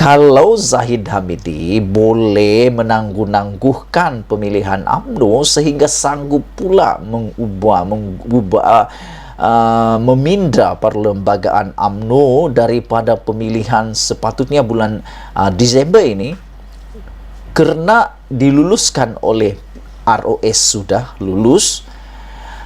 Kalau Zahid Hamidi boleh menangguh-nangguhkan pemilihan UMNO sehingga sanggup pula meminda perlembagaan UMNO daripada pemilihan sepatutnya bulan Disember ini, kerana diluluskan oleh ROS sudah lulus,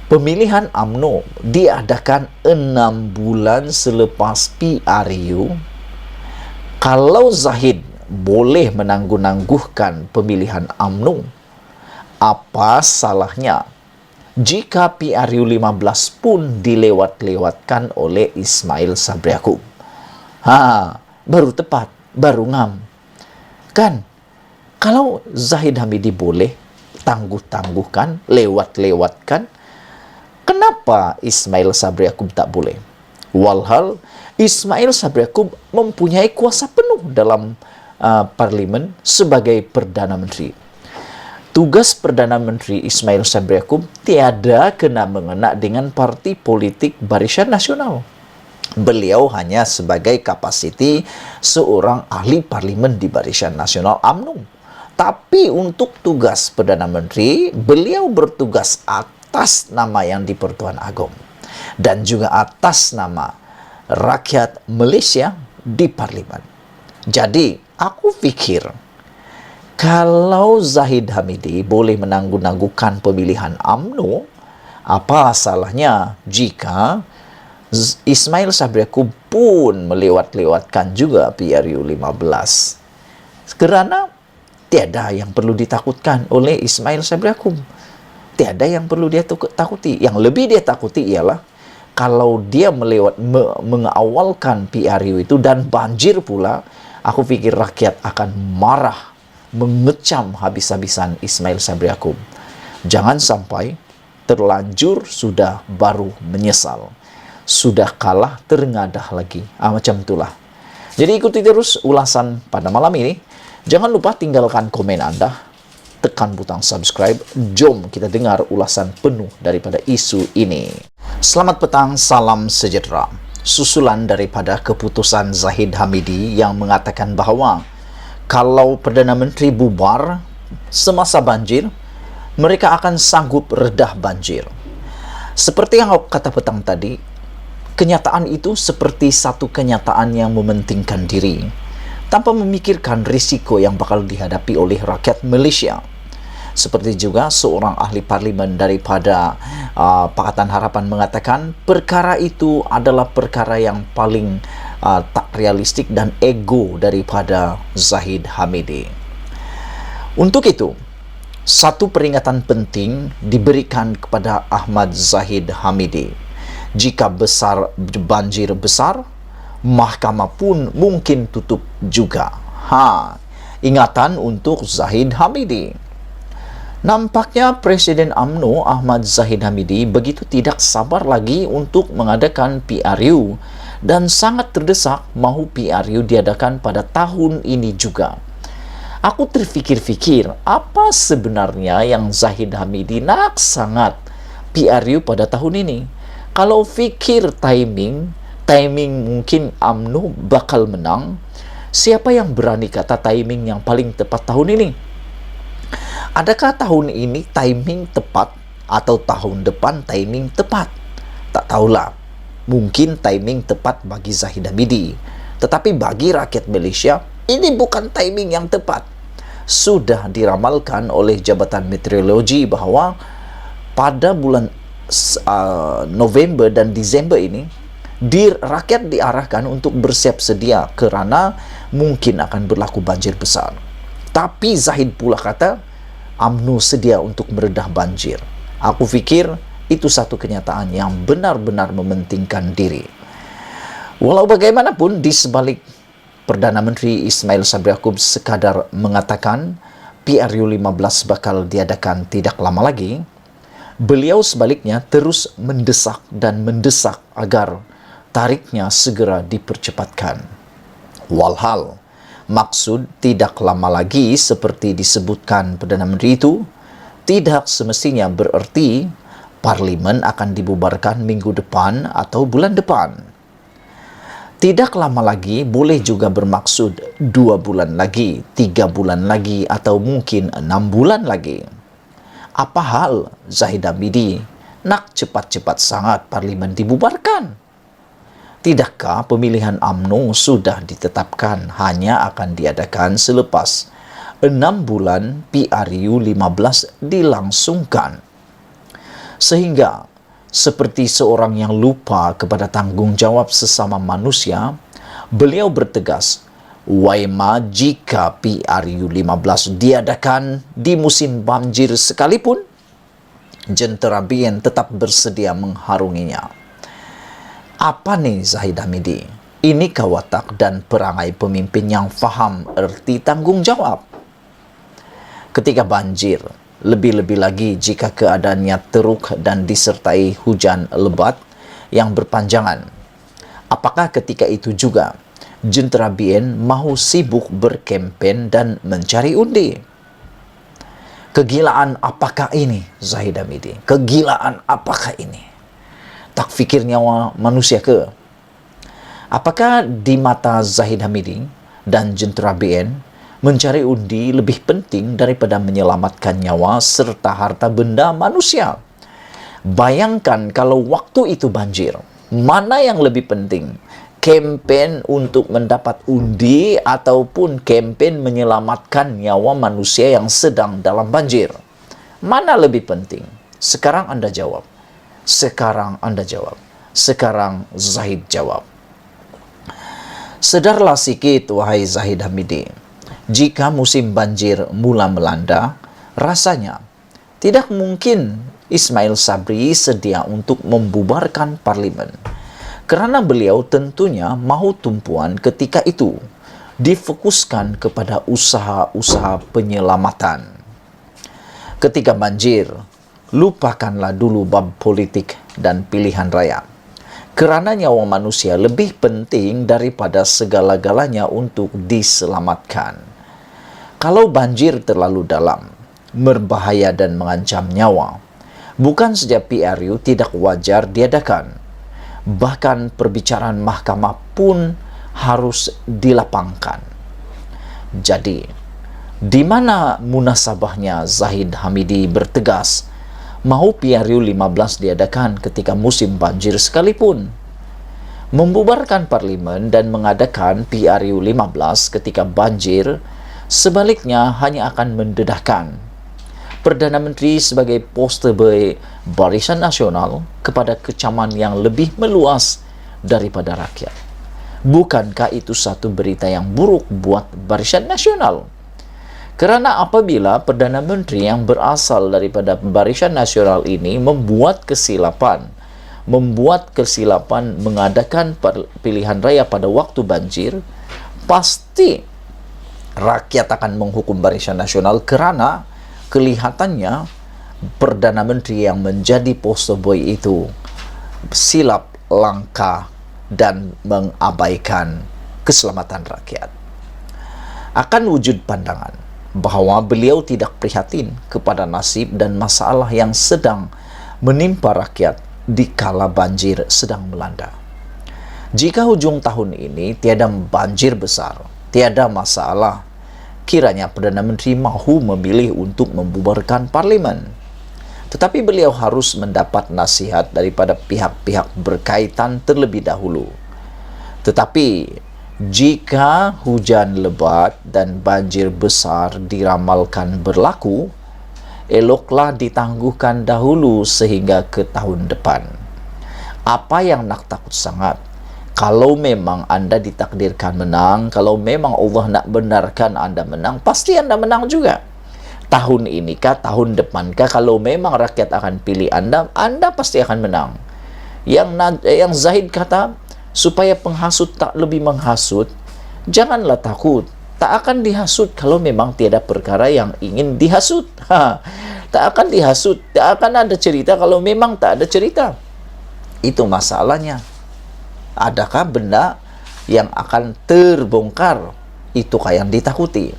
pemilihan UMNO diadakan 6 bulan selepas PRU. Kalau Zahid boleh menangguh-nangguhkan pemilihan UMNO, apa salahnya jika PRU 15 pun dilewat-lewatkan oleh Ismail Sabri Yaakob? Baru tepat, baru ngam. Kan? Kalau Zahid Hamidi boleh tangguh-tangguhkan, lewat-lewatkan, kenapa Ismail Sabri Yaakob tak boleh? Walhal Ismail Sabri Yaakob mempunyai kuasa penuh dalam parlimen sebagai Perdana Menteri. Tugas Perdana Menteri Ismail Sabri Yaakob tiada kena mengena dengan parti politik Barisan Nasional. Beliau hanya sebagai kapasiti seorang ahli parlimen di Barisan Nasional UMNO. Tapi untuk tugas Perdana Menteri, beliau bertugas atas nama Yang di-Pertuan Agong dan juga atas nama rakyat Malaysia di parlimen. Jadi, aku fikir kalau Zahid Hamidi boleh menangguh-nangguhkan pemilihan UMNO, apa salahnya jika Ismail Sabri Yaakob pun melewat-lewatkan juga PRU 15? Kerana tiada yang perlu ditakutkan oleh Ismail Sabri Yaakob. Tiada yang perlu dia takuti. Yang lebih dia takuti ialah kalau dia mengawalkan PRU itu dan banjir pula, aku fikir rakyat akan marah, mengecam habis-habisan Ismail Sabri Yaakob. Jangan sampai terlanjur sudah baru menyesal. Sudah kalah terengadah lagi. Macam itulah. Jadi ikuti terus ulasan pada malam ini. Jangan lupa tinggalkan komen Anda. Tekan butang subscribe. Jom kita dengar ulasan penuh daripada isu ini. Selamat petang, salam sejahtera. Susulan daripada keputusan Zahid Hamidi yang mengatakan bahawa kalau Perdana Menteri bubar semasa banjir, mereka akan sanggup redah banjir. Seperti yang aku kata petang tadi, kenyataan itu seperti satu kenyataan yang mementingkan diri, tanpa memikirkan risiko yang bakal dihadapi oleh rakyat Malaysia. Seperti juga seorang ahli parlimen daripada Pakatan Harapan mengatakan perkara itu adalah perkara yang paling tak realistik dan ego daripada Zahid Hamidi. Untuk itu, satu peringatan penting diberikan kepada Ahmad Zahid Hamidi. Jika banjir besar, mahkamah pun mungkin tutup juga. Ingatan untuk Zahid Hamidi. Nampaknya Presiden UMNO Ahmad Zahid Hamidi begitu tidak sabar lagi untuk mengadakan PRU dan sangat terdesak mahu PRU diadakan pada tahun ini juga. Aku terfikir-fikir apa sebenarnya yang Zahid Hamidi nak sangat PRU pada tahun ini. Kalau fikir timing mungkin UMNO bakal menang, siapa yang berani kata timing yang paling tepat tahun ini? Adakah tahun ini timing tepat atau tahun depan timing tepat? Tak tahulah. Mungkin timing tepat bagi Zahid Hamidi. Tetapi bagi rakyat Malaysia, ini bukan timing yang tepat. Sudah diramalkan oleh Jabatan Meteorologi bahawa pada bulan November dan Disember ini, rakyat diarahkan untuk bersiap sedia kerana mungkin akan berlaku banjir besar. Tapi Zahid pula kata, UMNO sedia untuk meredah banjir. Aku fikir itu satu kenyataan yang benar-benar mementingkan diri. Walau bagaimanapun, di sebalik Perdana Menteri Ismail Sabri Yaakob sekadar mengatakan PRU 15 bakal diadakan tidak lama lagi, beliau sebaliknya terus mendesak agar tariknya segera dipercepatkan. Walhal, maksud tidak lama lagi seperti disebutkan Perdana Menteri itu tidak semestinya bererti parlimen akan dibubarkan minggu depan atau bulan depan. Tidak lama lagi boleh juga bermaksud 2 bulan lagi, 3 bulan lagi, atau mungkin 6 bulan lagi. Apa hal Zahid Hamidi? Nak cepat-cepat sangat parlimen dibubarkan. Tidakkah pemilihan UMNO sudah ditetapkan hanya akan diadakan selepas 6 bulan PRU 15 dilangsungkan? Sehingga seperti seorang yang lupa kepada tanggung jawab sesama manusia, beliau bertegas, waima jika PRU 15 diadakan di musim banjir sekalipun, Jentera BN tetap bersedia mengharunginya. Apa nih Zahid Hamidi? Ini watak dan perangai pemimpin yang faham erti tanggung jawab. Ketika banjir, lebih-lebih lagi jika keadaannya teruk dan disertai hujan lebat yang berpanjangan. Apakah ketika itu juga Jentera BN mahu sibuk berkempen dan mencari undi? Kegilaan apakah ini, Zahid Hamidi? Kegilaan apakah ini? Tak fikir nyawa manusia ke? Apakah di mata Zahid Hamidi dan Jentera BN mencari undi lebih penting daripada menyelamatkan nyawa serta harta benda manusia? Bayangkan kalau waktu itu banjir, mana yang lebih penting? Kempen untuk mendapat undi ataupun kempen menyelamatkan nyawa manusia yang sedang dalam banjir? Mana lebih penting? Sekarang Anda jawab. Sekarang Anda jawab. Sekarang Zahid jawab. Sedarlah sikit, wahai Zahid Hamidi. Jika musim banjir mula melanda, rasanya tidak mungkin Ismail Sabri sedia untuk membubarkan parlimen. Kerana beliau tentunya mahu tumpuan ketika itu difokuskan kepada usaha-usaha penyelamatan. Ketika banjir, lupakanlah dulu bab politik dan pilihan raya. Kerana nyawa manusia lebih penting daripada segala-galanya untuk diselamatkan. Kalau banjir terlalu dalam, berbahaya dan mengancam nyawa, bukan saja PRU tidak wajar diadakan, bahkan perbicaraan mahkamah pun harus dilapangkan. Jadi, di mana munasabahnya Zahid Hamidi bertegas mahu PRU 15 diadakan ketika musim banjir sekalipun? Membubarkan parlimen dan mengadakan PRU 15 ketika banjir sebaliknya hanya akan mendedahkan Perdana Menteri sebagai poster Barisan Nasional kepada kecaman yang lebih meluas daripada rakyat. Bukankah itu satu berita yang buruk buat Barisan Nasional? Kerana apabila Perdana Menteri yang berasal daripada Barisan Nasional ini membuat kesilapan mengadakan pilihan raya pada waktu banjir, pasti rakyat akan menghukum Barisan Nasional kerana kelihatannya Perdana Menteri yang menjadi poster boy itu silap langkah dan mengabaikan keselamatan rakyat. Akan wujud pandangan bahawa beliau tidak prihatin kepada nasib dan masalah yang sedang menimpa rakyat di kala banjir sedang melanda. Jika hujung tahun ini tiada banjir besar, tiada masalah, kiranya Perdana Menteri mahu memilih untuk membubarkan parlimen. Tetapi beliau harus mendapat nasihat daripada pihak-pihak berkaitan terlebih dahulu. Tetapi jika hujan lebat dan banjir besar diramalkan berlaku, eloklah ditangguhkan dahulu sehingga ke tahun depan. Apa yang nak takut sangat? Kalau memang anda ditakdirkan menang, kalau memang Allah nak benarkan anda menang, pasti anda menang juga. Tahun ini kah, tahun depan kah, kalau memang rakyat akan pilih anda, anda pasti akan menang. Yang Zahid kata, supaya penghasut tak lebih menghasut, janganlah takut. Tak akan dihasut kalau memang tiada perkara yang ingin dihasut. Tak akan dihasut, tak akan ada cerita kalau memang tak ada cerita. Itu masalahnya. Adakah benda yang akan terbongkar? Itukah yang ditakuti?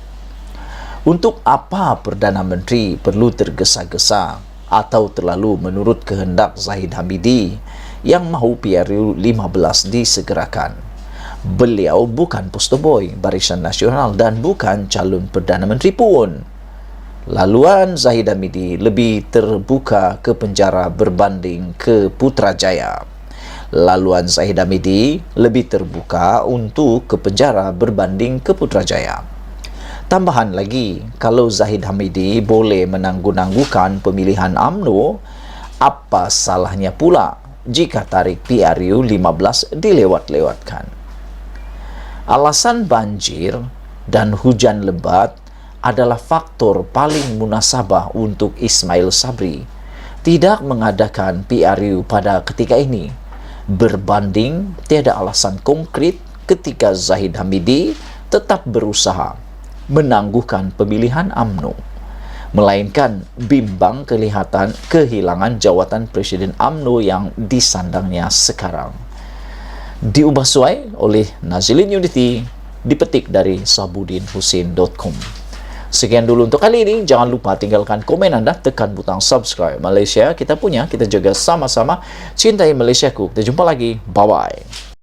Untuk apa Perdana Menteri perlu tergesa-gesa atau terlalu menurut kehendak Zahid Hamidi yang mahu PRU 15 disegerakan? Beliau bukan poster boy Barisan Nasional dan bukan calon Perdana Menteri pun. Laluan Zahid Hamidi lebih terbuka ke penjara berbanding ke Putrajaya. Laluan Zahid Hamidi lebih terbuka untuk ke penjara berbanding ke Putrajaya. Tambahan lagi, kalau Zahid Hamidi boleh menangguh-nangguhkan pemilihan UMNO, apa salahnya pula jika tarikh PRU 15 dilewat-lewatkan? Alasan banjir dan hujan lebat adalah faktor paling munasabah untuk Ismail Sabri tidak mengadakan PRU pada ketika ini, berbanding tiada alasan konkret ketika Zahid Hamidi tetap berusaha menangguhkan pemilihan UMNO, melainkan bimbang kelihatan kehilangan jawatan Presiden UMNO yang disandangnya sekarang. Diubah suai oleh Nazilin Unity, dipetik dari sabudinhusin.com. Sekian dulu untuk kali ini. Jangan lupa tinggalkan komen Anda, tekan butang subscribe. Malaysia kita punya, kita jaga sama-sama. Cintai Malaysiaku. Kita jumpa lagi. Bye-bye.